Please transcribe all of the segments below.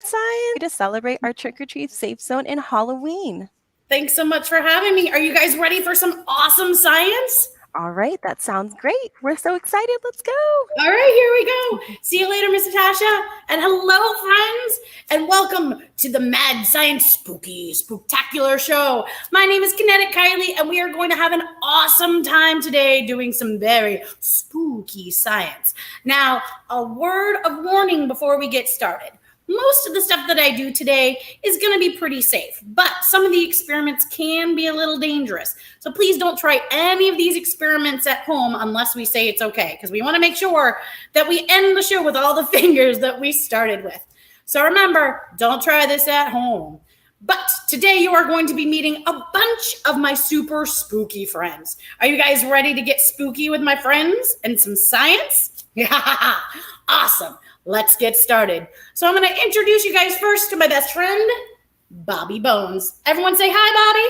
Science to celebrate our trick-or-treat safe zone in Halloween. Thanks so much for having me. Are you guys ready for some awesome science? All right, that sounds great. We're so excited. Let's go. All right, here we go. See you later, Miss Natasha. And hello, friends, and welcome to the Mad Science Spooky Spooktacular Show. My name is Kinetic Kylie, and we are going to have an awesome time today doing some very spooky science. Now, a word of warning before we get started. Most of the stuff that I do today is going to be pretty safe, but some of the experiments can be a little dangerous. So please don't try any of these experiments at home unless we say it's okay, because we want to make sure that we end the show with all the fingers that we started with. So remember, don't try this at home. But today you are going to be meeting a bunch of my super spooky friends. Are you guys ready to get spooky with my friends and some science? Yeah, awesome. Let's get started. So I'm going to introduce you guys first to my best friend, Bobby Bones. Everyone say hi, Bobby.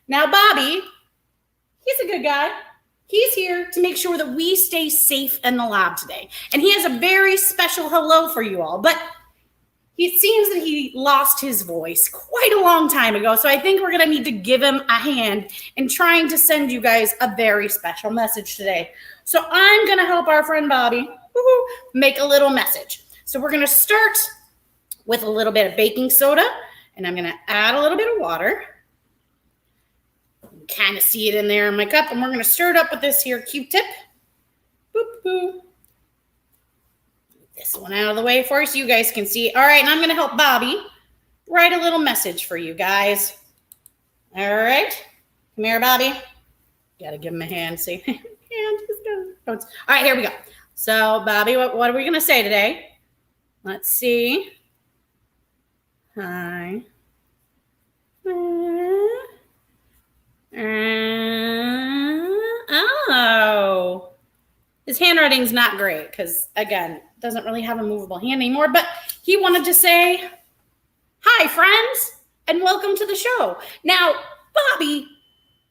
Now, Bobby, he's a good guy. He's here to make sure that we stay safe in the lab today. And he has a very special hello for you all. But it seems that he lost his voice quite a long time ago. So I think we're going to need to give him a hand in trying to send you guys a very special message today. So I'm going to help our friend Bobby make a little message. So we're going to start with a little bit of baking soda, and I'm going to add a little bit of water. You can kind of see it in there in my cup, and we're going to stir it up with this here Q-tip. Boop, boop. This one out of the way for you so you guys can see. All right, and I'm going to help Bobby write a little message for you guys. All right, come here, Bobby. Got to give him a hand. See, all right, here we go. So, Bobby, what are we going to say today? Let's see. Hi. Oh. His handwriting's not great because, again, doesn't really have a movable hand anymore. But he wanted to say, hi, friends, and welcome to the show. Now, Bobby,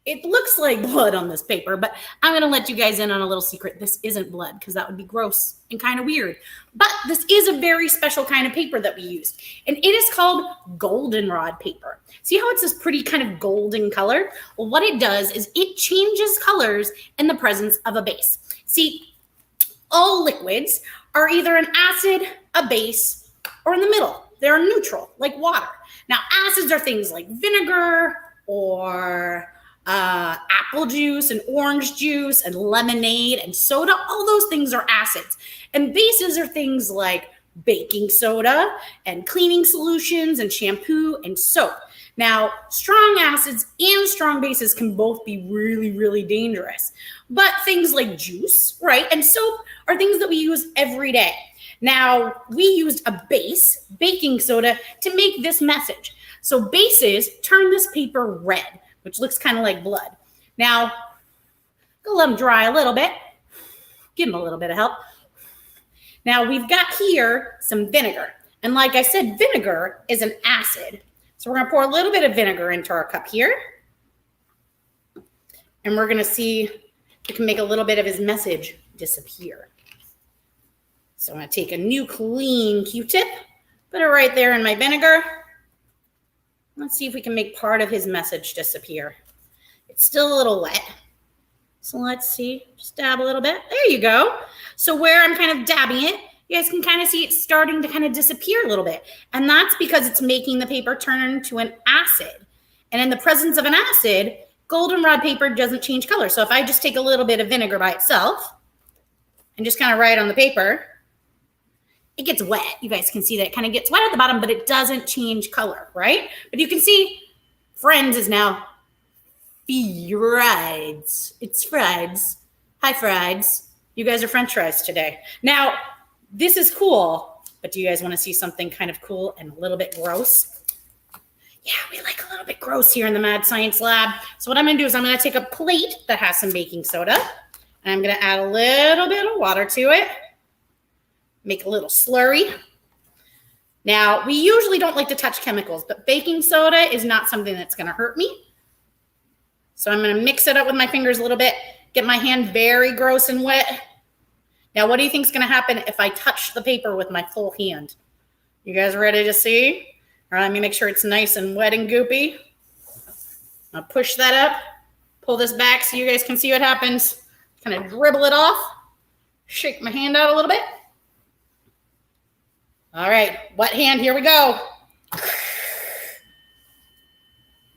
it looks like blood on this paper, but I'm going to let you guys in on a little secret. This isn't blood because that would be gross and kind of weird. But this is a very special kind of paper that we use, and it is called goldenrod paper. See how it's this pretty kind of golden color? Well, what it does is it changes colors in the presence of a base. See, all liquids are either an acid, a base, or in the middle. They're neutral, like water. Now, acids are things like vinegar or apple juice and orange juice and lemonade and soda. All those things are acids. And bases are things like baking soda and cleaning solutions and shampoo and soap. Now, strong acids and strong bases can both be really, really dangerous. But things like juice, right, and soap are things that we use every day. Now, we used a base, baking soda, to make this message. So bases turn this paper red, which looks kind of like blood. Now, go let them dry a little bit. Give them a little bit of help. Now, we've got here some vinegar. And like I said, vinegar is an acid. So we're going to pour a little bit of vinegar into our cup here. And we're going to see if we can make a little bit of his message disappear. So I'm going to take a new clean Q-tip, put it right there in my vinegar. Let's see if we can make part of his message disappear. It's still a little wet. So let's see, just dab a little bit. There you go. So where I'm kind of dabbing it, you guys can kind of see it starting to kind of disappear a little bit. And that's because it's making the paper turn into an acid. And in the presence of an acid, goldenrod paper doesn't change color. So if I just take a little bit of vinegar by itself and just kind of write on the paper, it gets wet. You guys can see that it kind of gets wet at the bottom, but it doesn't change color, right? But you can see friends is now frieds. It's frieds. Hi, frieds. You guys are French fries today. Now, this is cool, but do you guys want to see something kind of cool and a little bit gross? Yeah, we like a little bit gross here in the Mad Science Lab. So what I'm going to do is I'm going to take a plate that has some baking soda, and I'm going to add a little bit of water to it. Make a little slurry. Now, we usually don't like to touch chemicals, but baking soda is not something that's going to hurt me. So I'm going to mix it up with my fingers a little bit, get my hand very gross and wet. Now, what do you think is going to happen if I touch the paper with my full hand? You guys ready to see? All right, let me make sure it's nice and wet and goopy. I'll push that up, pull this back so you guys can see what happens. Kind of dribble it off. Shake my hand out a little bit. All right, wet hand, here we go.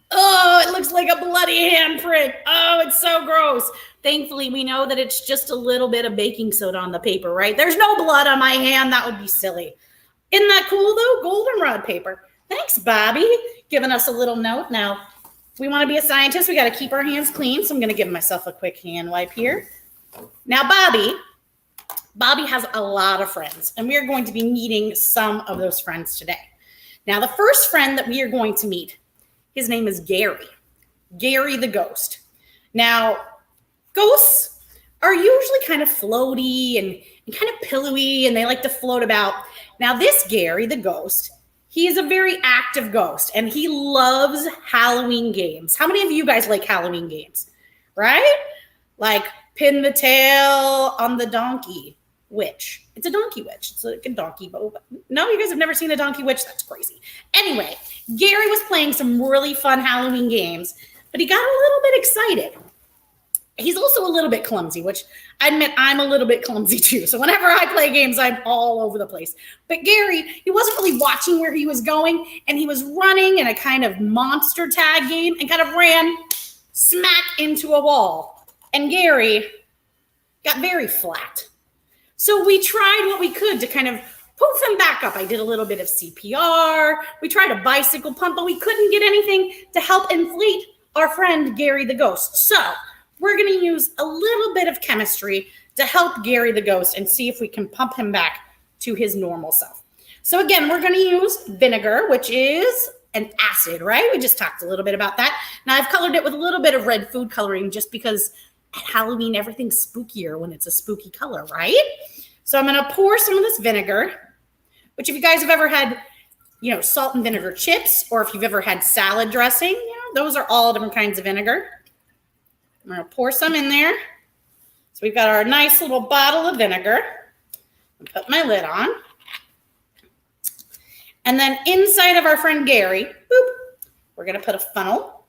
Oh, it looks like a bloody handprint. Oh, it's so gross. Thankfully, we know that it's just a little bit of baking soda on the paper, right? There's no blood on my hand. That would be silly. Isn't that cool, though? Goldenrod paper. Thanks, Bobby, giving us a little note. Now, if we want to be a scientist, we got to keep our hands clean, so I'm going to give myself a quick hand wipe here. Now, Bobby has a lot of friends, and we are going to be meeting some of those friends today. Now, the first friend that we are going to meet, his name is Gary the ghost. Now, ghosts are usually kind of floaty and kind of pillowy, and they like to float about. Now, this Gary the ghost, he is a very active ghost, and he loves Halloween games. How many of you guys like Halloween games, right? Like pin the tail on the donkey witch. It's a donkey witch. It's like a donkey bow. No, you guys have never seen a donkey witch? That's crazy. Anyway, Gary was playing some really fun Halloween games, but he got a little bit excited. He's also a little bit clumsy, which I admit I'm a little bit clumsy too. So whenever I play games, I'm all over the place. But Gary, he wasn't really watching where he was going, and he was running in a kind of monster tag game and kind of ran smack into a wall. And Gary got very flat. So we tried what we could to kind of poof him back up. I did a little bit of CPR. We tried a bicycle pump, but we couldn't get anything to help inflate our friend Gary the ghost. So we're going to use a little bit of chemistry to help Gary the ghost and see if we can pump him back to his normal self. So again, we're going to use vinegar, which is an acid, right? We just talked a little bit about that. Now I've colored it with a little bit of red food coloring just because at Halloween, everything's spookier when it's a spooky color, right? So I'm going to pour some of this vinegar, which if you guys have ever had, salt and vinegar chips, or if you've ever had salad dressing, those are all different kinds of vinegar. I'm going to pour some in there. So we've got our nice little bottle of vinegar. I'll put my lid on. And then inside of our friend Gary, we're going to put a funnel.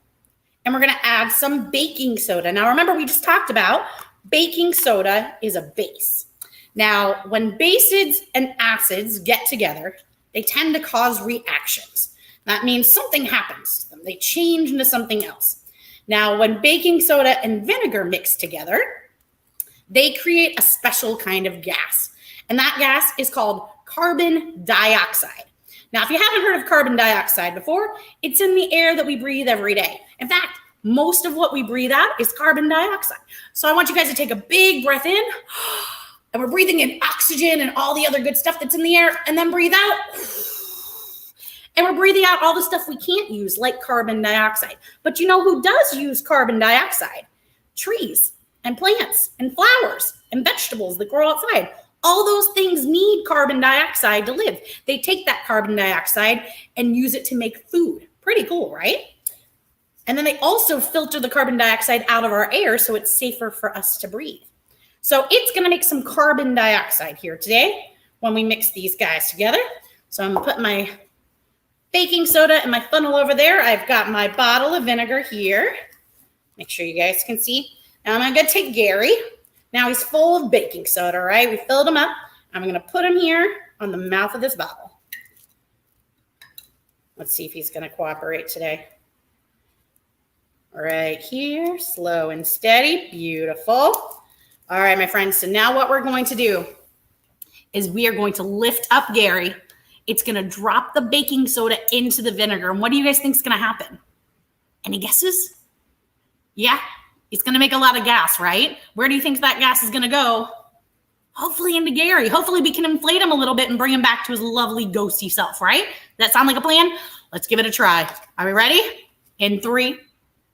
And we're going to add some baking soda. Now, remember, we just talked about baking soda is a base. Now, when bases and acids get together, they tend to cause reactions. That means something happens to them. They change into something else. Now, when baking soda and vinegar mix together, they create a special kind of gas. And that gas is called carbon dioxide. Now, if you haven't heard of carbon dioxide before, it's in the air that we breathe every day. In fact, most of what we breathe out is carbon dioxide. So I want you guys to take a big breath in, and we're breathing in oxygen and all the other good stuff that's in the air, and then breathe out. And we're breathing out all the stuff we can't use, like carbon dioxide. But you know who does use carbon dioxide? Trees and plants and flowers and vegetables that grow outside. All those things need carbon dioxide to live. They take that carbon dioxide and use it to make food. Pretty cool, right? And then they also filter the carbon dioxide out of our air so it's safer for us to breathe. So it's going to make some carbon dioxide here today when we mix these guys together. So I'm going to put my baking soda and my funnel over there. I've got my bottle of vinegar here. Make sure you guys can see. Now I'm going to take Gary. Now he's full of baking soda, right? We filled him up. I'm going to put him here on the mouth of this bottle. Let's see if he's going to cooperate today. Right here, slow and steady, beautiful. All right, my friends, so now what we're going to do is we are going to lift up Gary. It's going to drop the baking soda into the vinegar. And what do you guys think is going to happen? Any guesses? Yeah, it's going to make a lot of gas, right? Where do you think that gas is going to go? Hopefully into Gary. Hopefully we can inflate him a little bit and bring him back to his lovely ghosty self, right? Does that sound like a plan? Let's give it a try. Are we ready? In 3,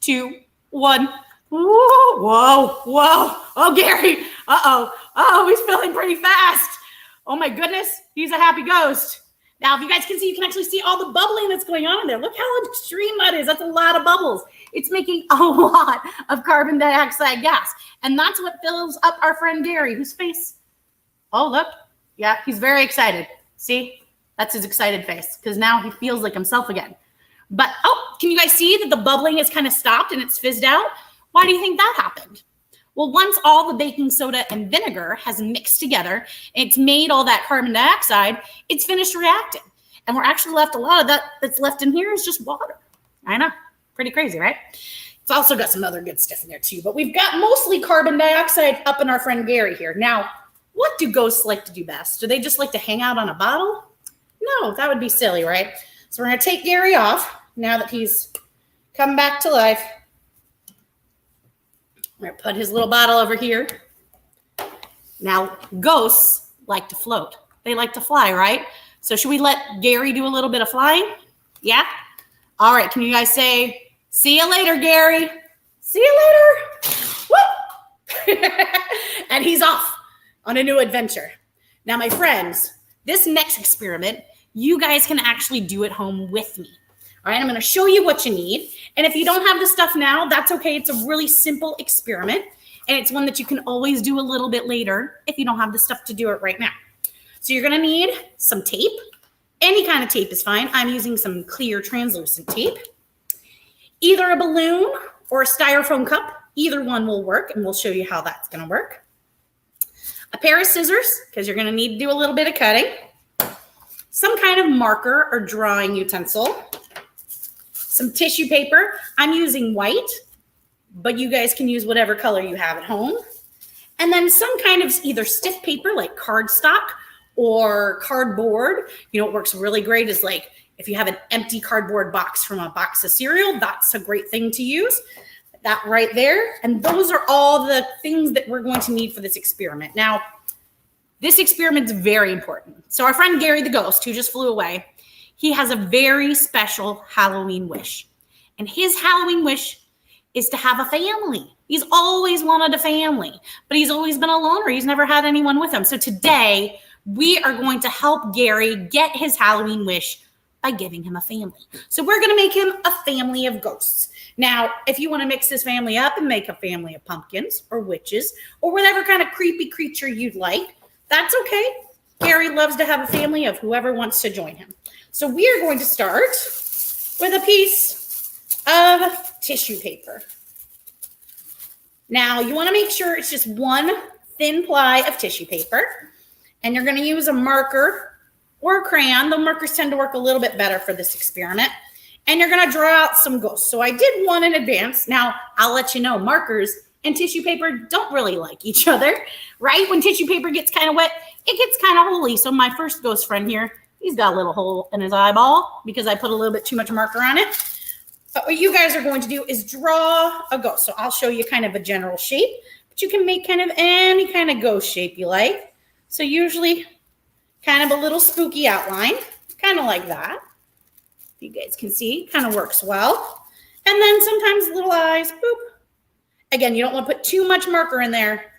2, 1. Whoa, whoa, whoa. Oh, Gary. Uh-oh. Oh, he's filling pretty fast. Oh, my goodness. He's a happy ghost. Now, if you guys can see, you can actually see all the bubbling that's going on in there. Look how extreme that is. That's a lot of bubbles. It's making a lot of carbon dioxide gas. And that's what fills up our friend Gary, whose face, oh, look. Yeah, he's very excited. See? That's his excited face because now he feels like himself again. But, oh, can you guys see that the bubbling has kind of stopped and it's fizzed out? Why do you think that happened? Well, once all the baking soda and vinegar has mixed together, and it's made all that carbon dioxide, it's finished reacting. And we're actually left, a lot of that that's left in here is just water. I know, pretty crazy, right? It's also got some other good stuff in there too, but we've got mostly carbon dioxide up in our friend Gary here. Now, what do ghosts like to do best? Do they just like to hang out on a bottle? No, that would be silly, right? So we're gonna take Gary off now that he's come back to life. We're gonna put his little bottle over here. Now, ghosts like to float. They like to fly, right? So should we let Gary do a little bit of flying? Yeah? All right, can you guys say, see you later, Gary. See you later. Woo! And he's off on a new adventure. Now, my friends, this next experiment, you guys can actually do at home with me. All right, I'm going to show you what you need. And if you don't have the stuff now, that's okay. It's a really simple experiment. And it's one that you can always do a little bit later if you don't have the stuff to do it right now. So you're going to need some tape. Any kind of tape is fine. I'm using some clear translucent tape. Either a balloon or a styrofoam cup. Either one will work, and we'll show you how that's going to work. A pair of scissors, because you're going to need to do a little bit of cutting. Some kind of marker or drawing utensil. Some tissue paper. I'm using white, but you guys can use whatever color you have at home. And then some kind of either stiff paper like cardstock or cardboard. You know what works really great is like if you have an empty cardboard box from a box of cereal, that's a great thing to use. That right there. And those are all the things that we're going to need for this experiment. Now, this experiment is very important. So our friend Gary the ghost, who just flew away, he has a very special Halloween wish. And his Halloween wish is to have a family. He's always wanted a family, but he's always been a loner. He's never had anyone with him. So today, we are going to help Gary get his Halloween wish by giving him a family. So we're going to make him a family of ghosts. Now, if you want to mix this family up and make a family of pumpkins or witches or whatever kind of creepy creature you'd like, that's okay. Gary loves to have a family of whoever wants to join him. So we are going to start with a piece of tissue paper. Now, you want to make sure it's just one thin ply of tissue paper. And you're going to use a marker or a crayon. The markers tend to work a little bit better for this experiment. And you're going to draw out some ghosts. So I did one in advance. Now, I'll let you know, markers and tissue paper don't really like each other, right? When tissue paper gets kind of wet, it gets kind of holy. So my first ghost friend here, he's got a little hole in his eyeball because I put a little bit too much marker on it. But what you guys are going to do is draw a ghost. So I'll show you kind of a general shape, but you can make kind of any kind of ghost shape you like. So usually kind of a little spooky outline, kind of like that. You guys can see, kind of works well. And then sometimes little eyes, boop. Again, you don't want to put too much marker in there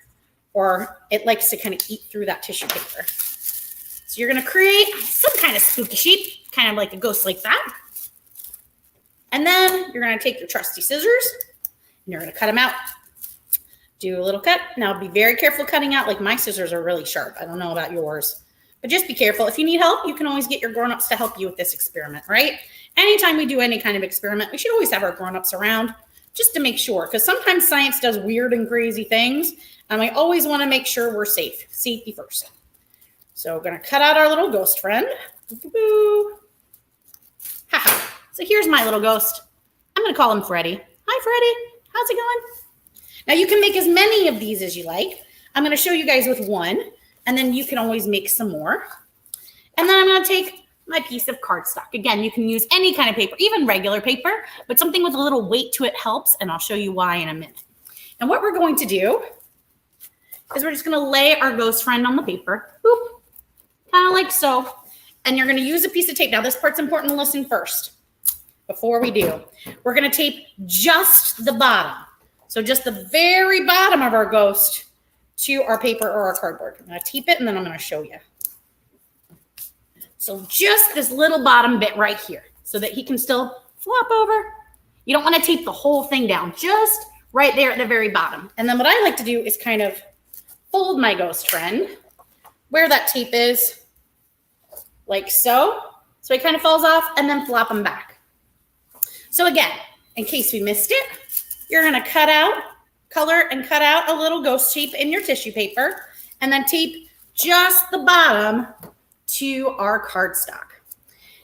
or it likes to kind of eat through that tissue paper. So you're going to create some kind of spooky shape, kind of like a ghost like that. And then you're going to take your trusty scissors and you're going to cut them out. Do a little cut. Now be very careful cutting out. Like my scissors are really sharp. I don't know about yours, but just be careful. If you need help, you can always get your grown-ups to help you with this experiment, right? Anytime we do any kind of experiment, we should always have our grown-ups around just to make sure, because sometimes science does weird and crazy things, and we always want to make sure we're safe. Safety first. So we're going to cut out our little ghost friend. Ha-ha. So here's my little ghost. I'm going to call him Freddy. Hi, Freddy. How's it going? Now you can make as many of these as you like. I'm going to show you guys with one, and then you can always make some more. And then I'm going to take my piece of cardstock. Again, you can use any kind of paper, even regular paper, but something with a little weight to it helps, and I'll show you why in a minute. And what we're going to do is we're just going to lay our ghost friend on the paper, boop, kind of like so. And you're going to use a piece of tape. Now, this part's important to listen first before we do. We're going to tape just the bottom. So just the very bottom of our ghost to our paper or our cardboard. I'm going to tape it, and then I'm going to show you. So just this little bottom bit right here so that he can still flop over. You don't want to tape the whole thing down, just right there at the very bottom. And then what I like to do is kind of fold my ghost friend where that tape is like so. So he kind of falls off, and then flop them back. So again, in case we missed it, you're going to color and cut out a little ghost shape in your tissue paper, and then tape just the bottom to our cardstock.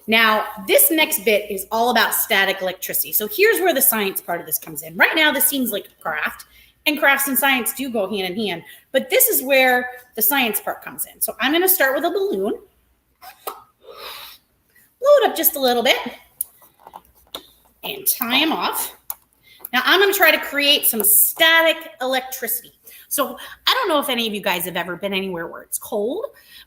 Now, this next bit is all about static electricity. So here's where the science part of this comes in. Right now, this seems like a craft, and crafts and science do go hand in hand, but this is where the science part comes in. So I'm going to start with a balloon, load up just a little bit, and tie him off. Now I'm going to try to create some static electricity. So I don't know if any of you guys have ever been anywhere where it's cold,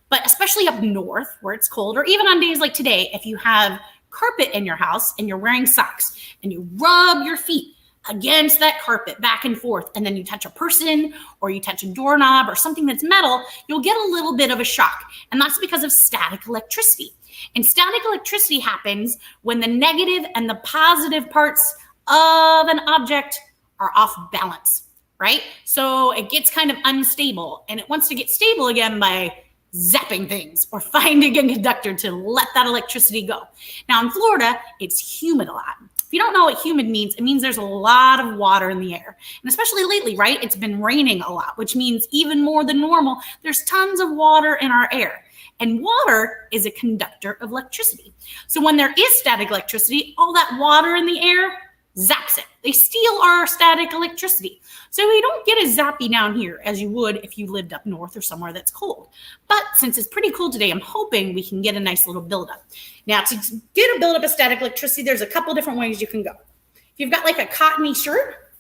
but especially up north where it's cold, or even on days like today, if you have carpet in your house and you're wearing socks and you rub your feet against that carpet back and forth, and then you touch a person or you touch a doorknob or something that's metal, you'll get a little bit of a shock. And that's because of static electricity. And static electricity happens when the negative and the positive parts of an object are off balance, right? So it gets kind of unstable, and it wants to get stable again by zapping things or finding a conductor to let that electricity go. Now in Florida, it's humid a lot. If you don't know what humid means, it means there's a lot of water in the air. And especially lately, right? It's been raining a lot, which means even more than normal, there's tons of water in our air. And water is a conductor of electricity. So when there is static electricity, all that water in the air zaps it. They steal our static electricity. So we don't get as zappy down here as you would if you lived up north or somewhere that's cold. But since it's pretty cool today, I'm hoping we can get a nice little buildup. Now, to get a buildup of static electricity, there's a couple different ways you can go. If you've got like a cottony shirt,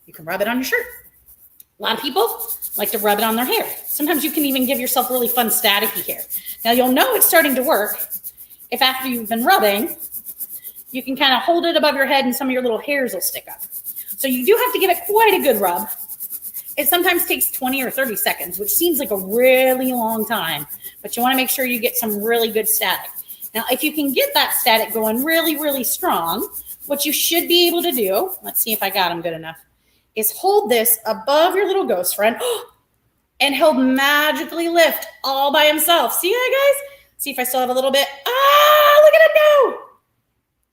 you can rub it on your shirt. A lot of people like to rub it on their hair. Sometimes you can even give yourself really fun staticky hair. Now, you'll know it's starting to work if after you've been rubbing, you can kind of hold it above your head and some of your little hairs will stick up. So you do have to give it quite a good rub. It sometimes takes 20 or 30 seconds, which seems like a really long time, but you want to make sure you get some really good static. Now, if you can get that static going really, really strong, what you should be able to do, let's see if I got him good enough, is hold this above your little ghost friend and he'll magically lift all by himself. See that, guys? See if I still have a little bit. Ah, look at him go.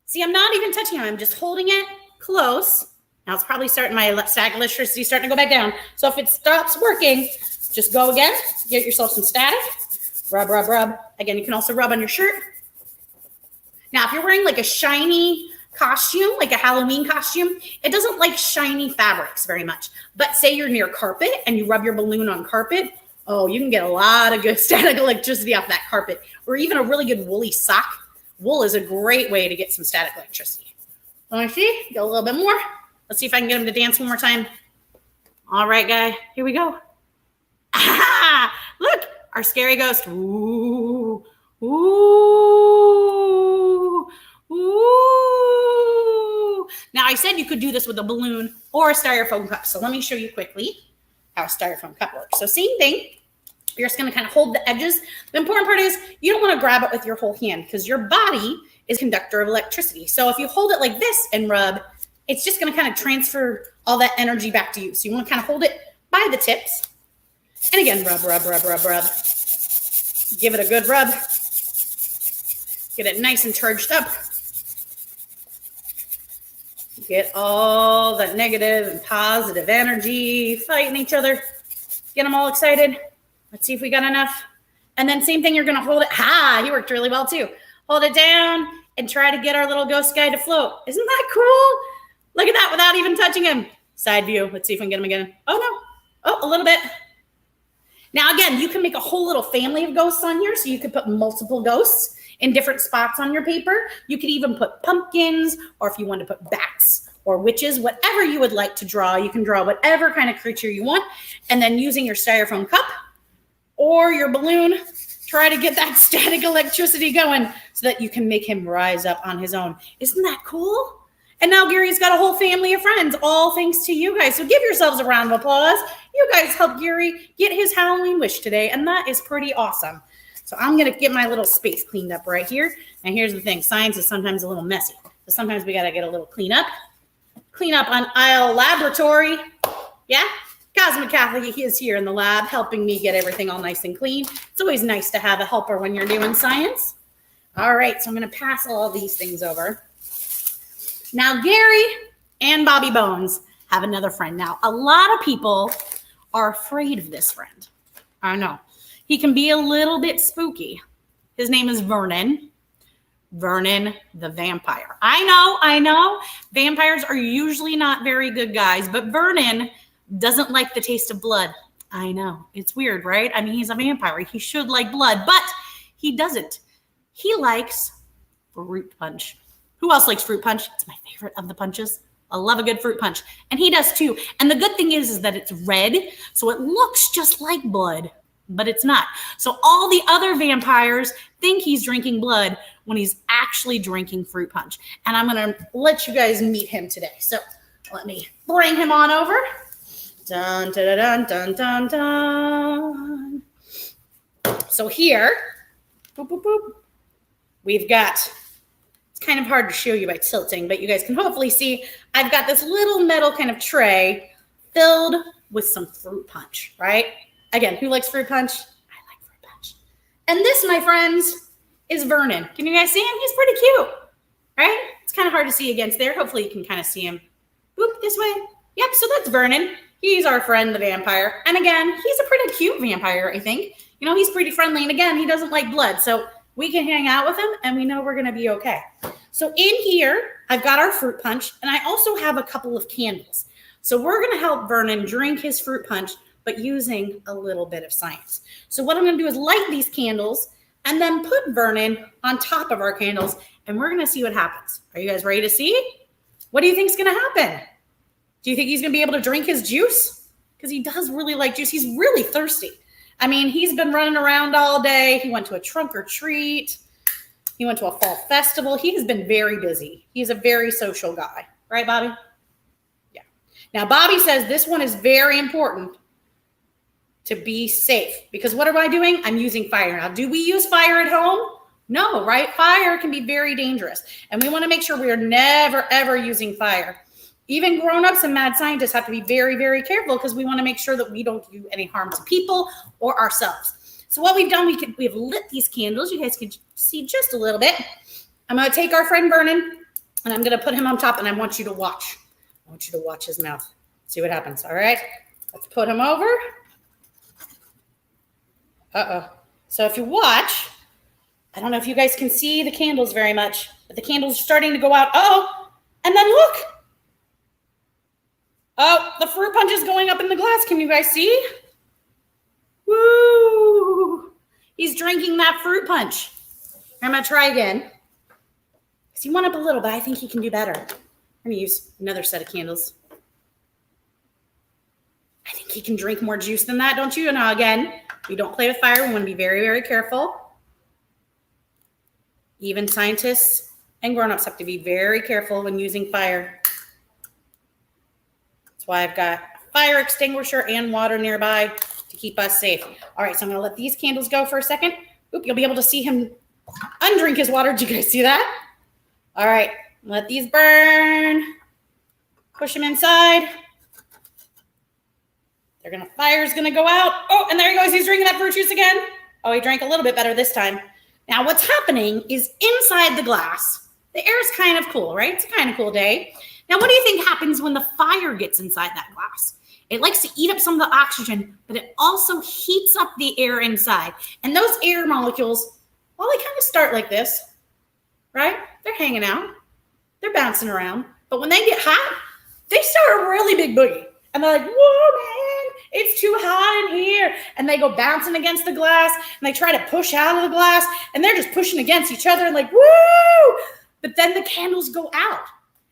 See, I'm not even touching him. I'm just holding it close. Now it's probably starting, my static electricity starting to go back down. So if it stops working, just go again. Get yourself some static. Rub, rub, rub. Again, you can also rub on your shirt. Now, if you're wearing like a shiny costume, like a Halloween costume, it doesn't like shiny fabrics very much. But say you're near carpet and you rub your balloon on carpet, oh, you can get a lot of good static electricity off that carpet. Or even a really good woolly sock. Wool is a great way to get some static electricity. Want to see? Get a little bit more. Let's see if I can get him to dance one more time. All right, guy. Here we go. Ah, look, our scary ghost. Ooh, ooh, ooh. Now, I said you could do this with a balloon or a styrofoam cup. So let me show you quickly how a styrofoam cup works. So same thing. You're just going to kind of hold the edges. The important part is you don't want to grab it with your whole hand because your body is a conductor of electricity. So if you hold it like this and rub, it's just going to kind of transfer all that energy back to you. So you want to kind of hold it by the tips. And again, rub, rub, rub, rub, rub. Give it a good rub. Get it nice and charged up. Get all that negative and positive energy fighting each other. Get them all excited. Let's see if we got enough. And then same thing, you're going to hold it. Ha, he worked really well too. Hold it down and try to get our little ghost guy to float. Isn't that cool? Look at that without even touching him. Side view. Let's see if we can get him again. Oh, no. Oh, a little bit. Now, again, you can make a whole little family of ghosts on here. So you could put multiple ghosts in different spots on your paper. You could even put pumpkins, or if you want to put bats or witches, whatever you would like to draw. You can draw whatever kind of creature you want. And then using your styrofoam cup or your balloon, try to get that static electricity going so that you can make him rise up on his own. Isn't that cool? And now Gary's got a whole family of friends, all thanks to you guys. So give yourselves a round of applause. You guys helped Gary get his Halloween wish today, and that is pretty awesome. So I'm going to get my little space cleaned up right here. And here's the thing. Science is sometimes a little messy. So sometimes we got to get a little cleanup. Clean up on aisle laboratory. Yeah? Cosmic Catholic is here in the lab helping me get everything all nice and clean. It's always nice to have a helper when you're doing science. All right, so I'm going to pass all these things over. Now, Gary and Bobby Bones have another friend. Now, a lot of people are afraid of this friend. I know. He can be a little bit spooky. His name is Vernon. Vernon the vampire. I know. Vampires are usually not very good guys, but Vernon doesn't like the taste of blood. I know. It's weird, right? I mean, he's a vampire. He should like blood, but he doesn't. He likes fruit punch. Who else likes fruit punch? It's my favorite of the punches. I love a good fruit punch. And he does too. And the good thing is that it's red, so it looks just like blood, but it's not. So all the other vampires think he's drinking blood when he's actually drinking fruit punch. And I'm going to let you guys meet him today. So let me bring him on over. Dun, dun, dun, dun, dun, dun. So here, boop, boop, boop, we've got, it's kind of hard to show you by tilting, but you guys can hopefully see I've got this little metal kind of tray filled with some fruit punch, right? Again, who likes fruit punch? I like fruit punch. And this, my friends, is Vernon. Can you guys see him? He's pretty cute, right? It's kind of hard to see against there. Hopefully you can kind of see him. Boop, this way. Yep, so that's Vernon. He's our friend, the vampire. And again, he's a pretty cute vampire, I think. You know, he's pretty friendly. And again, he doesn't like blood. So we can hang out with him and we know we're going to be okay. So in here, I've got our fruit punch. And I also have a couple of candles. So we're going to help Vernon drink his fruit punch, but using a little bit of science. So what I'm going to do is light these candles and then put Vernon on top of our candles. And we're going to see what happens. Are you guys ready to see? What do you think is going to happen? Do you think he's going to be able to drink his juice? Because he does really like juice. He's really thirsty. I mean, he's been running around all day. He went to a trunk or treat. He went to a fall festival. He has been very busy. He's a very social guy. Right, Bobby? Yeah. Now, Bobby says this one is very important to be safe. Because what am I doing? I'm using fire. Now, do we use fire at home? No, right? Fire can be very dangerous. And we want to make sure we are never, ever using fire. Even grown-ups and mad scientists have to be very, very careful because we want to make sure that we don't do any harm to people or ourselves. So what we've done, we have lit these candles. You guys can see just a little bit. I'm going to take our friend Vernon, and I'm going to put him on top, and I want you to watch. I want you to watch his mouth. See what happens, all right? Let's put him over. Uh-oh. So if you watch, I don't know if you guys can see the candles very much, but the candles are starting to go out. Uh-oh. And then look. Oh, the fruit punch is going up in the glass. Can you guys see? Woo! He's drinking that fruit punch. I'm going to try again. Because he went up a little, but I think he can do better. I'm going to use another set of candles. I think he can drink more juice than that, don't you? And again, we don't play with fire. We want to be very, very careful. Even scientists and grown-ups have to be very careful when using fire. That's why I've got a fire extinguisher and water nearby to keep us safe. All right, so I'm going to let these candles go for a second. Oop, you'll be able to see him undrink his water. Did you guys see that? All right, let these burn. Push them inside. Fire's going to go out. Oh, and there he goes. He's drinking that fruit juice again. Oh, he drank a little bit better this time. Now, what's happening is inside the glass, the air is kind of cool, right? It's a kind of cool day. Now, what do you think happens when the fire gets inside that glass? It likes to eat up some of the oxygen, but it also heats up the air inside. And those air molecules, well, they kind of start like this, right? They're hanging out. They're bouncing around. But when they get hot, they start a really big boogie. And they're like, whoa, man, it's too hot in here. And they go bouncing against the glass, and they try to push out of the glass, and they're just pushing against each other and like, woo! But then the candles go out.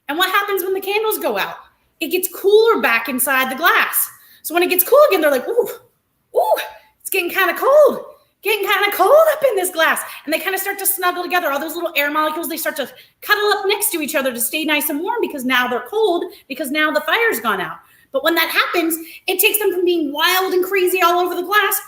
And what happens when the candles go out? It gets cooler back inside the glass. So when it gets cool again, they're like, ooh, it's getting kind of cold. Getting kind of cold up in this glass. And they kind of start to snuggle together. All those little air molecules, they start to cuddle up next to each other to stay nice and warm because now they're cold because now the fire's gone out. But when that happens, it takes them from being wild and crazy all over the glass,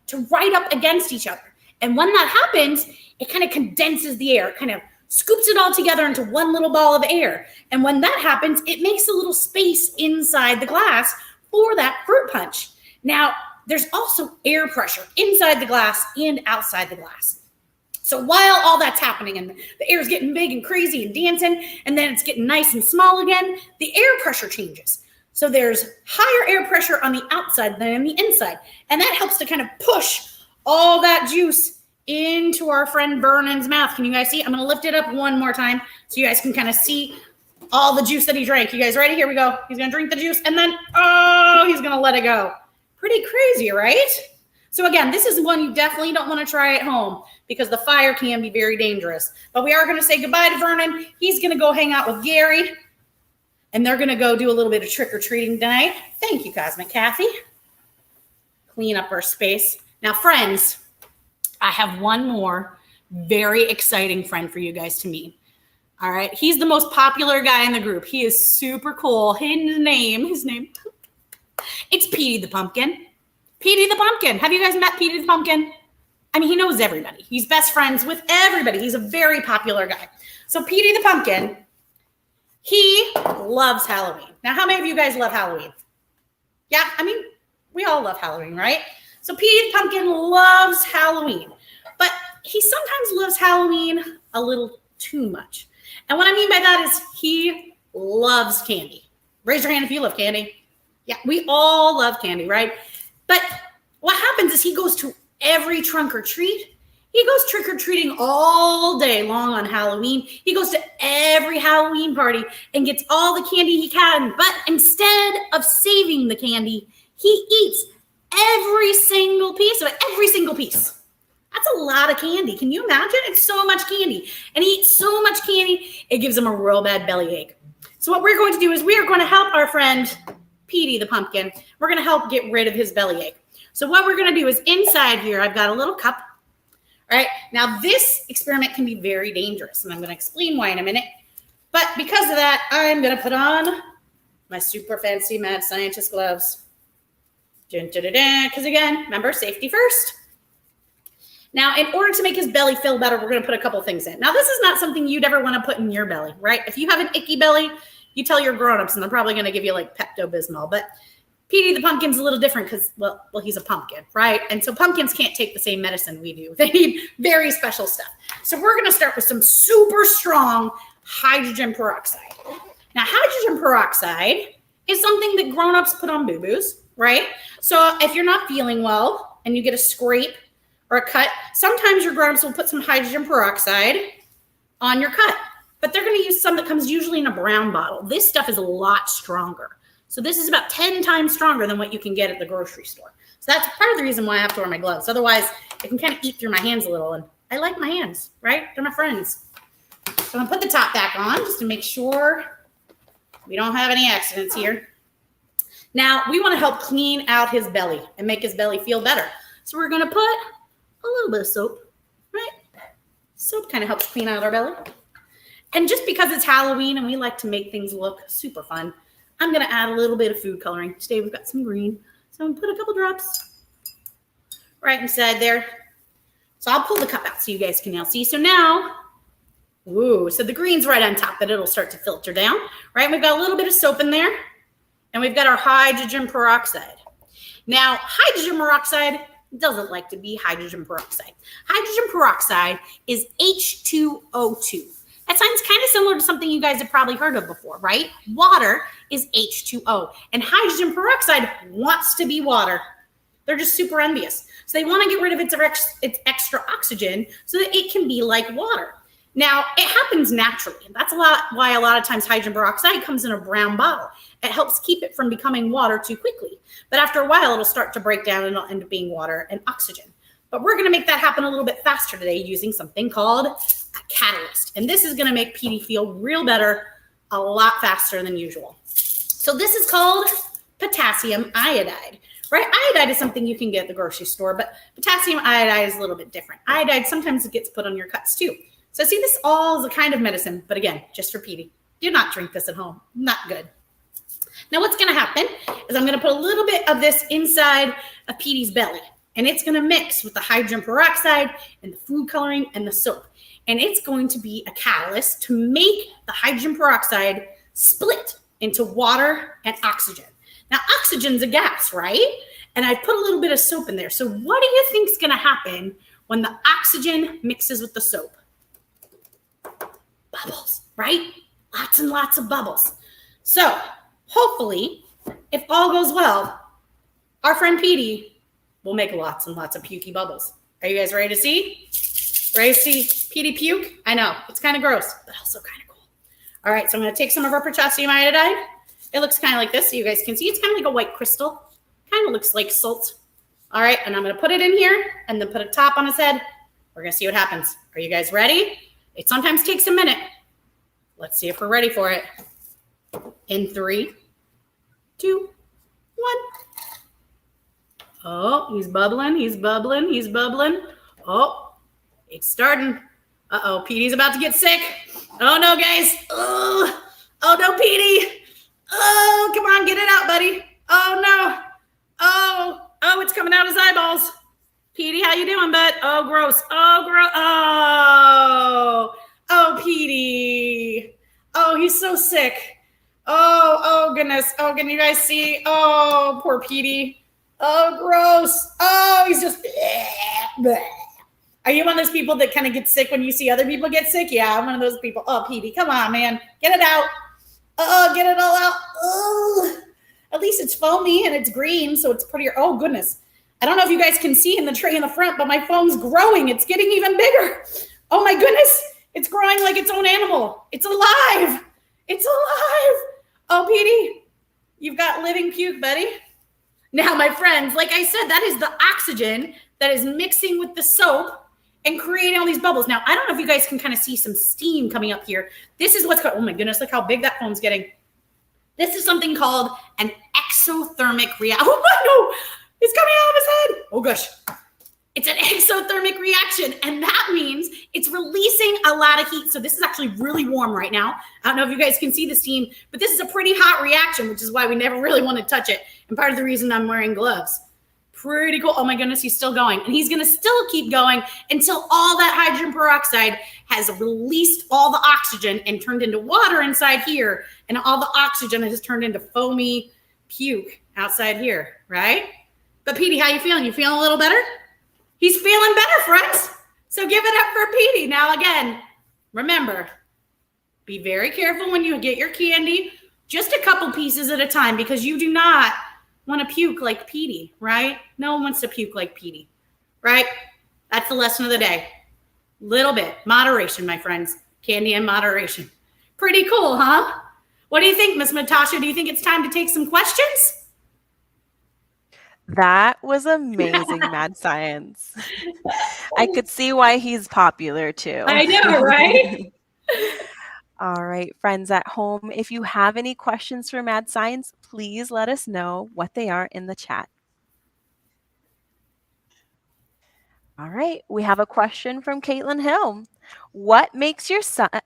to right up against each other. And when that happens, it kind of condenses the air, kind of scoops it all together into one little ball of air. And when that happens, it makes a little space inside the glass for that fruit punch. Now, there's also air pressure inside the glass and outside the glass. So while all that's happening and the air's getting big and crazy and dancing, and then it's getting nice and small again, the air pressure changes. So there's higher air pressure on the outside than on the inside. And that helps to kind of push all that juice into our friend Vernon's mouth. Can you guys see? I'm going to lift it up one more time so you guys can kind of see all the juice that he drank. You guys ready? Here we go. He's going to drink the juice and then, oh, he's going to let it go. Pretty crazy, right? So again, this is one you definitely don't want to try at home because the fire can be very dangerous. But we are going to say goodbye to Vernon. He's going to go hang out with Gary. And they're going to go do a little bit of trick-or-treating tonight. Thank you, Cosmic Kathy. Clean up our space. Now, friends, I have one more very exciting friend for you guys to meet. All right. He's the most popular guy in the group. He is super cool. His name, it's Petey the Pumpkin. Petey the Pumpkin. Have you guys met Petey the Pumpkin? I mean, he knows everybody. He's best friends with everybody. He's a very popular guy. So Petey the Pumpkin, he loves Halloween. Now, how many of you guys love Halloween? Yeah, I mean, we all love Halloween, right? So Petey the Pumpkin loves Halloween, but he sometimes loves Halloween a little too much. And what I mean by that is he loves candy. Raise your hand if you love candy. Yeah, we all love candy, right? But what happens is he goes to every trunk or treat. He goes trick-or-treating all day long on Halloween. He goes to every Halloween party and gets all the candy he can. But instead of saving the candy, he eats every single piece of it, every single piece. That's a lot of candy. Can you imagine? It's so much candy. And he eats so much candy, it gives him a real bad bellyache. So what we're going to do is we are going to help our friend Petey the Pumpkin. We're going to help get rid of his bellyache. So what we're going to do is inside here, I've got a little cup. All right. Now, this experiment can be very dangerous, and I'm going to explain why in a minute. But because of that, I'm going to put on my super fancy mad scientist gloves. Because again, remember, safety first. Now, in order to make his belly feel better, we're going to put a couple things in. Now, this is not something you'd ever want to put in your belly, right? If you have an icky belly, you tell your grown-ups, and they're probably going to give you like Pepto-Bismol. But Petey the Pumpkin's a little different because, well, he's a pumpkin, right? And so pumpkins can't take the same medicine we do. They need very special stuff. So we're going to start with some super strong hydrogen peroxide. Now, hydrogen peroxide is something that grown-ups put on boo-boos, right? So if you're not feeling well and you get a scrape or a cut, sometimes your grown-ups will put some hydrogen peroxide on your cut. But they're going to use some that comes usually in a brown bottle. This stuff is a lot stronger. So this is about 10 times stronger than what you can get at the grocery store. So that's part of the reason why I have to wear my gloves. Otherwise, it can kind of eat through my hands a little. And I like my hands, right? They're my friends. So I'm going to put the top back on just to make sure we don't have any accidents here. Now, we want to help clean out his belly and make his belly feel better. So we're going to put a little bit of soap, right? Soap kind of helps clean out our belly. And just because it's Halloween and we like to make things look super fun, I'm going to add a little bit of food coloring. Today we've got some green. So I'm going to put a couple drops right inside there. So I'll pull the cup out so you guys can now see. So now, ooh, so the green's right on top, but it'll start to filter down, right? We've got a little bit of soap in there, and we've got our hydrogen peroxide. Now, hydrogen peroxide doesn't like to be hydrogen peroxide. Hydrogen peroxide is H2O2. That sounds kind of similar to something you guys have probably heard of before, right? Water is H2O, and hydrogen peroxide wants to be water. They're just super envious. So they want to get rid of its extra oxygen so that it can be like water. Now, it happens naturally. That's why a lot of times hydrogen peroxide comes in a brown bottle. It helps keep it from becoming water too quickly. But after a while, it'll start to break down and it'll end up being water and oxygen. But we're going to make that happen a little bit faster today using something called a catalyst. And this is going to make Petey feel real better a lot faster than usual. So this is called potassium iodide, right? Iodide is something you can get at the grocery store, but potassium iodide is a little bit different. Iodide, sometimes it gets put on your cuts too. So see, this all is a kind of medicine, but again, just for Petey. Do not drink this at home. Not good. Now what's going to happen is I'm going to put a little bit of this inside of Petey's belly, and it's going to mix with the hydrogen peroxide and the food coloring and the soap. And it's going to be a catalyst to make the hydrogen peroxide split into water and oxygen. Now, oxygen's a gas, right? And I put a little bit of soap in there. So what do you think is going to happen when the oxygen mixes with the soap? Bubbles, right? Lots and lots of bubbles. So hopefully, if all goes well, our friend Petey will make lots and lots of pukey bubbles. Are you guys ready to see? Ready to see Petey puke? I know, it's kind of gross, but also kind of cool. All right, so I'm going to take some of our potassium iodide. It looks kind of like this, so you guys can see. It's kind of like a white crystal. Kind of looks like salt. All right, and I'm going to put it in here and then put a top on his head. We're going to see what happens. Are you guys ready? It sometimes takes a minute. Let's see if we're ready for it. In 3, 2, 1. Oh, he's bubbling, he's bubbling, he's bubbling. Oh, it's starting. Uh-oh, Petey's about to get sick. Oh, no, guys. Oh no, Petey. Oh, come on, get it out, buddy. Oh, no. Oh, it's coming out his eyeballs. Petey, how you doing, bud? Oh, gross. Oh, gross. Oh, Petey. Oh, he's so sick. Oh, goodness. Oh, can you guys see? Oh, poor Petey. Oh, gross. Oh, he's just. Are you one of those people that kind of get sick when you see other people get sick? Yeah, I'm one of those people. Oh, Petey, come on, man. Get it out. Oh, get it all out. Oh, at least it's foamy and it's green, so it's prettier. Oh, goodness. I don't know if you guys can see in the tray in the front, but my foam's growing. It's getting even bigger. Oh, my goodness. It's growing like its own animal. It's alive. It's alive. Oh, Petey, you've got living puke, buddy. Now, my friends, like I said, that is the oxygen that is mixing with the soap and creating all these bubbles. Now, I don't know if you guys can kind of see some steam coming up here. This is what's called, oh my goodness, look how big that foam's getting. This is something called an exothermic reaction. Oh no, it's coming out of his head. Oh gosh. It's an exothermic reaction, and that means it's releasing a lot of heat. So this is actually really warm right now. I don't know if you guys can see the steam, but this is a pretty hot reaction, which is why we never really want to touch it. And part of the reason I'm wearing gloves. Pretty cool. Oh my goodness, he's still going. And he's going to still keep going until all that hydrogen peroxide has released all the oxygen and turned into water inside here. And all the oxygen has turned into foamy puke outside here, right? But Petey, how you feeling? You feeling a little better? He's feeling better, friends. So give it up for Petey. Now, again, remember, be very careful when you get your candy. Just a couple pieces at a time, because you do not want to puke like Petey, right? No one wants to puke like Petey, right? That's the lesson of the day. Little bit. Moderation, my friends. Candy in moderation. Pretty cool, huh? What do you think, Miss Natasha? Do you think it's time to take some questions? That was amazing, Mad Science. I could see why he's popular too. I know, right? All right, friends at home, if you have any questions for Mad Science, please let us know what they are in the chat. All right, we have a question from Caitlin Hill. What makes your science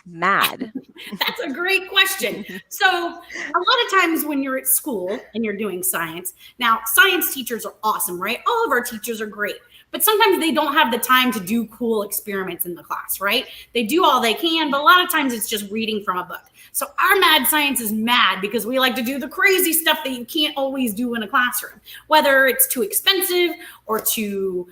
mad? That's a great question. So a lot of times when you're at school and you're doing science, now science teachers are awesome, right? All of our teachers are great. But sometimes they don't have the time to do cool experiments in the class, right? They do all they can, but a lot of times it's just reading from a book. So our mad science is mad because we like to do the crazy stuff that you can't always do in a classroom, whether it's too expensive or too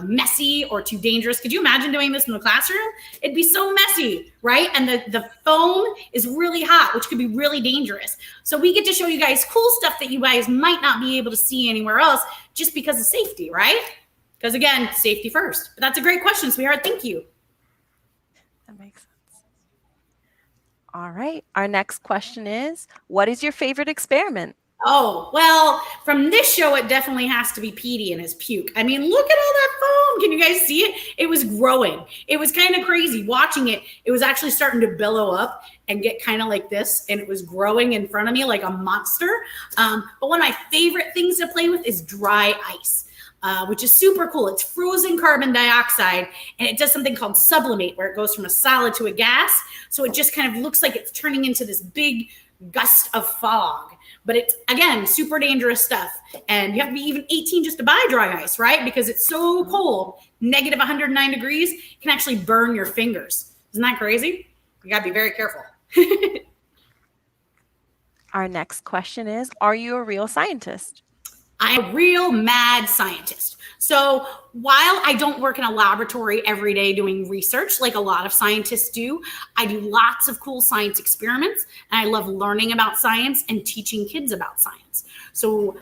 messy or too dangerous. Could you imagine doing this in the classroom? It'd be so messy, right? And the foam is really hot, which could be really dangerous. So we get to show you guys cool stuff that you guys might not be able to see anywhere else just because of safety, right? Because again, safety first. But that's a great question, sweetheart. Thank you. That makes sense. All right. Our next question is, what is your favorite experiment? Oh, well, from this show, it definitely has to be Petey and his puke. I mean, look at all that foam. Can you guys see it? It was growing. It was kind of crazy watching it. It was actually starting to billow up and get kind of like this. And it was growing in front of me like a monster. But one of my favorite things to play with is dry ice. Which is super cool. It's frozen carbon dioxide, and it does something called sublimate, where it goes from a solid to a gas. So it just kind of looks like it's turning into this big gust of fog. But it's, again, super dangerous stuff. And you have to be even 18 just to buy dry ice, right? Because it's so cold, negative 109 degrees, can actually burn your fingers. Isn't that crazy? You got to be very careful. Our next question is, are you a real scientist? I'm a real mad scientist. So while I don't work in a laboratory every day doing research like a lot of scientists do, I do lots of cool science experiments, and I love learning about science and teaching kids about science. So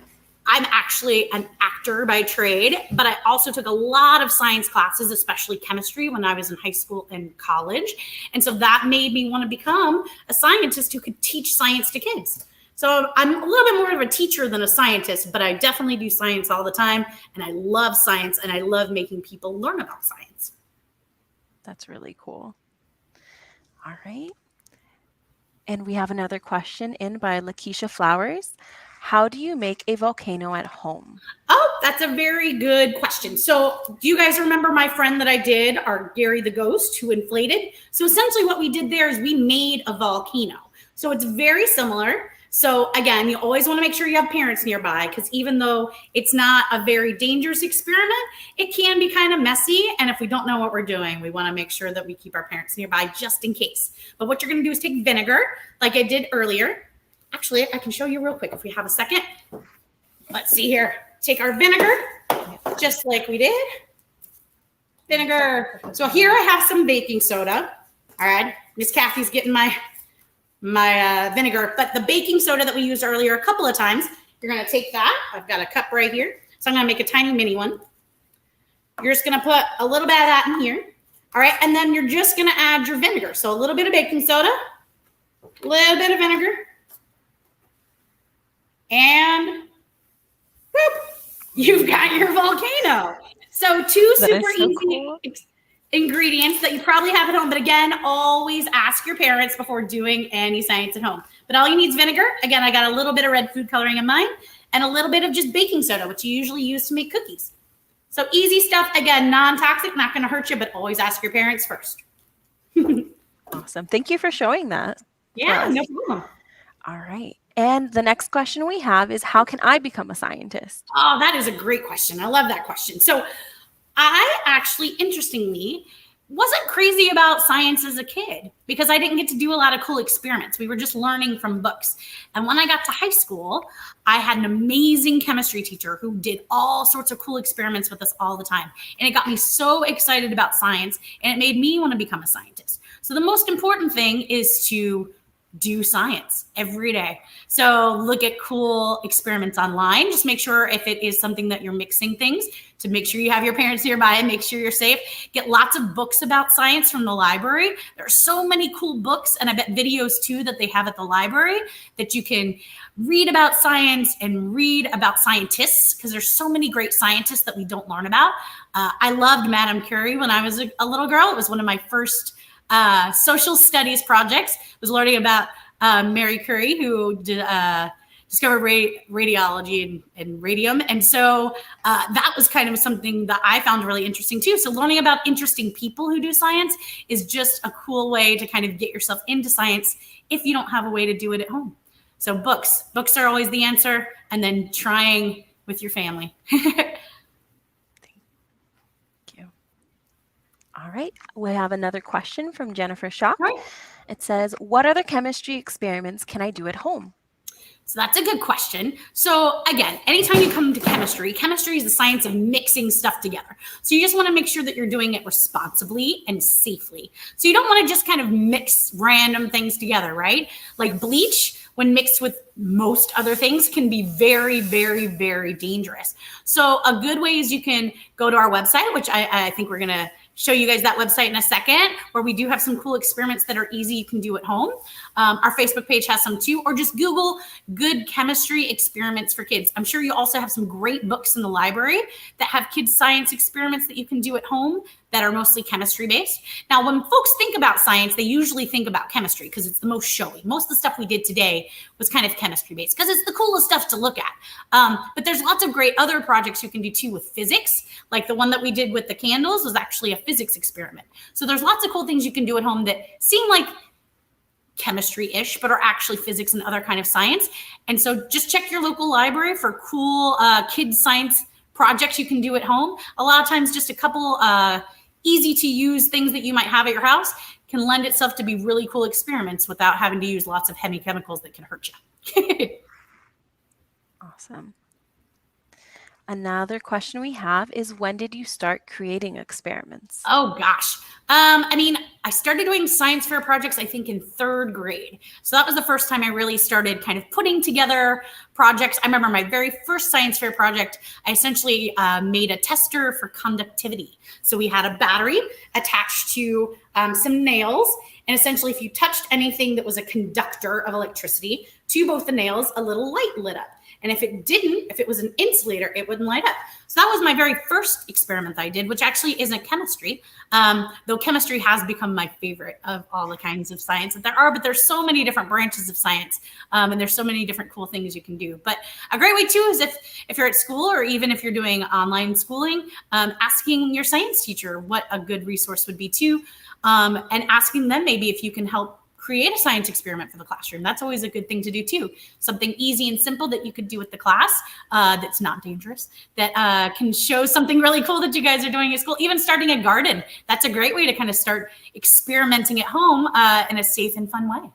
I'm actually an actor by trade, but I also took a lot of science classes, especially chemistry, when I was in high school and college. And so that made me want to become a scientist who could teach science to kids. So I'm a little bit more of a teacher than a scientist, but I definitely do science all the time. And I love science, and I love making people learn about science. That's really cool. All right. And we have another question in by Lakeisha Flowers. How do you make a volcano at home? Oh, that's a very good question. So do you guys remember my friend that I did, our Gary the Ghost, who inflated? So essentially what we did there is we made a volcano. So it's very similar. So again, you always want to make sure you have parents nearby, because even though it's not a very dangerous experiment, it can be kind of messy. And if we don't know what we're doing, we want to make sure that we keep our parents nearby just in case. But what you're going to do is take vinegar, like I did earlier. Actually, I can show you real quick if we have a second. Let's see here. Take our vinegar, just like we did. Vinegar. So here I have some baking soda. All right. Miss Kathy's getting my vinegar, but the baking soda that we used earlier a couple of times, you're going to take that. I've got a cup right here. So I'm going to make a tiny mini one. You're just going to put a little bit of that in here. All right. And then you're just going to add your vinegar. So a little bit of baking soda, a little bit of vinegar, and whoop, you've got your volcano. So two super easy ingredients that you probably have at home. But again, always ask your parents before doing any science at home. But all you need is vinegar. Again, I got a little bit of red food coloring in mine and a little bit of just baking soda, which you usually use to make cookies. So easy stuff. Again, non-toxic, not going to hurt you, but always ask your parents first. Awesome. Thank you for showing that. Yeah, no problem. All right. And the next question we have is, how can I become a scientist? Oh, that is a great question. I love that question. So I actually, interestingly, wasn't crazy about science as a kid because I didn't get to do a lot of cool experiments. We were just learning from books. And when I got to high school, I had an amazing chemistry teacher who did all sorts of cool experiments with us all the time. And it got me so excited about science, and it made me want to become a scientist. So the most important thing is to do science every day. So look at cool experiments online. Just make sure if it is something that you're mixing things, to make sure you have your parents nearby and make sure you're safe. Get lots of books about science from the library. There are so many cool books, and I bet videos too that they have at the library that you can read about science and read about scientists, because there's so many great scientists that we don't learn about. I loved Madame Curie when I was a little girl. It was one of my first social studies projects, was learning about Mary Curie, who discovered radiology and radium. And so that was kind of something that I found really interesting too. So learning about interesting people who do science is just a cool way to kind of get yourself into science if you don't have a way to do it at home. So books are always the answer, and then trying with your family. All right, we have another question from Jennifer Schock. Right. It says, what other chemistry experiments can I do at home? So that's a good question. So again, anytime you come to chemistry is the science of mixing stuff together. So you just want to make sure that you're doing it responsibly and safely. So you don't want to just kind of mix random things together, right? Like bleach, when mixed with most other things, can be very, very, very dangerous. So a good way is you can go to our website, which I think we're going to show you guys that website in a second, where we do have some cool experiments that are easy you can do at home. Our Facebook page has some too, or just Google good chemistry experiments for kids. I'm sure you also have some great books in the library that have kids science experiments that you can do at home that are mostly chemistry based. Now, when folks think about science, they usually think about chemistry because it's the most showy. Most of the stuff we did today was kind of chemistry based because it's the coolest stuff to look at. But there's lots of great other projects you can do too with physics. Like the one that we did with the candles was actually a physics experiment. So there's lots of cool things you can do at home that seem like chemistry-ish, but are actually physics and other kind of science. And so just check your local library for cool kids science projects you can do at home. A lot of times just a couple easy to use things that you might have at your house can lend itself to be really cool experiments without having to use lots of heavy chemicals that can hurt you. Awesome. Another question we have is, when did you start creating experiments? Oh gosh. I started doing science fair projects, I think, in third grade. So that was the first time I really started kind of putting together projects. I remember my very first science fair project, I essentially made a tester for conductivity. So we had a battery attached to some nails. And essentially, if you touched anything that was a conductor of electricity to both the nails, a little light lit up. And if it was an insulator, it wouldn't light up. So that was my very first experiment that I did, which actually isn't chemistry, though chemistry has become my favorite of all the kinds of science that there are. But there's so many different branches of science, and there's so many different cool things you can do. But a great way too is if you're at school, or even if you're doing online schooling, asking your science teacher what a good resource would be too, and asking them maybe if you can help create a science experiment for the classroom. That's always a good thing to do too. Something easy and simple that you could do with the class, that's not dangerous, that can show something really cool that you guys are doing at school. Even starting a garden, that's a great way to kind of start experimenting at home in a safe and fun way.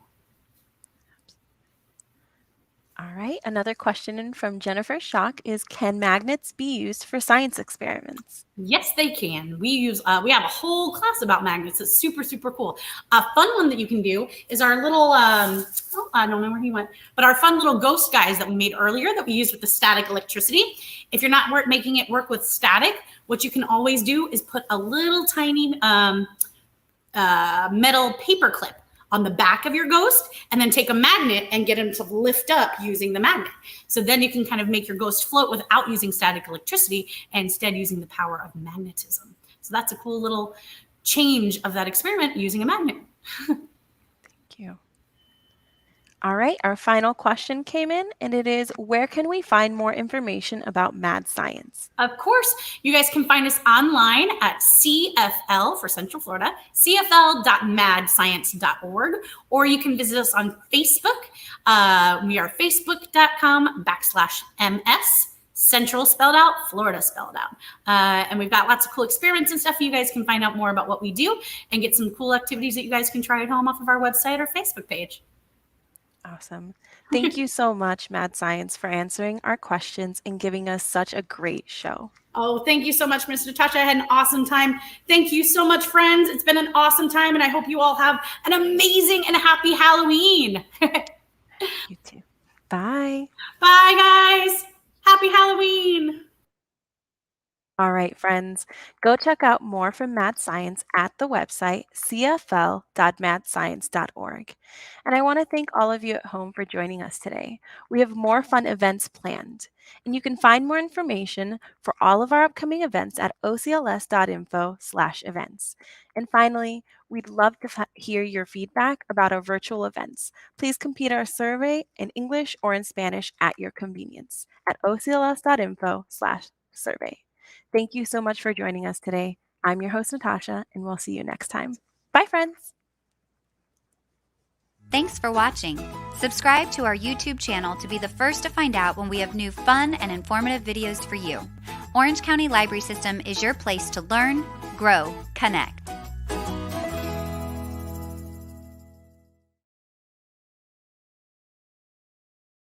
All right, another question in from Jennifer Schock is, can magnets be used for science experiments? Yes, they can. We have a whole class about magnets. It's super, super cool. A fun one that you can do is our little, I don't know where he went, but our fun little ghost guys that we made earlier that we used with the static electricity. If you're not making it work with static, what you can always do is put a little tiny metal paper clip on the back of your ghost, and then take a magnet and get them to lift up using the magnet. So then you can kind of make your ghost float without using static electricity, and instead using the power of magnetism. So that's a cool little change of that experiment using a magnet. Thank you. All right, our final question came in, and it is, where can we find more information about mad science? Of course, you guys can find us online at CFL for Central Florida, cfl.madscience.org, or you can visit us on Facebook. We are facebook.com/MS, Central spelled out, Florida spelled out. And we've got lots of cool experiments and stuff. You guys can find out more about what we do and get some cool activities that you guys can try at home off of our website or Facebook page. Awesome. Thank you so much, Mad Science, for answering our questions and giving us such a great show. Oh, thank you so much, Miss Natasha. I had an awesome time. Thank you so much, friends. It's been an awesome time, and I hope you all have an amazing and happy Halloween. You too. Bye. Bye, guys. Happy Halloween. All right, friends, go check out more from Mad Science at the website cfl.madscience.org. And I want to thank all of you at home for joining us today. We have more fun events planned, and you can find more information for all of our upcoming events at ocls.info/events. And finally, we'd love to hear your feedback about our virtual events. Please complete our survey in English or in Spanish at your convenience at ocls.info/survey. Thank you so much for joining us today. I'm your host, Natasha, and we'll see you next time. Bye, friends. Thanks for watching. Subscribe to our YouTube channel to be the first to find out when we have new fun and informative videos for you. Orange County Library System is your place to learn, grow, connect.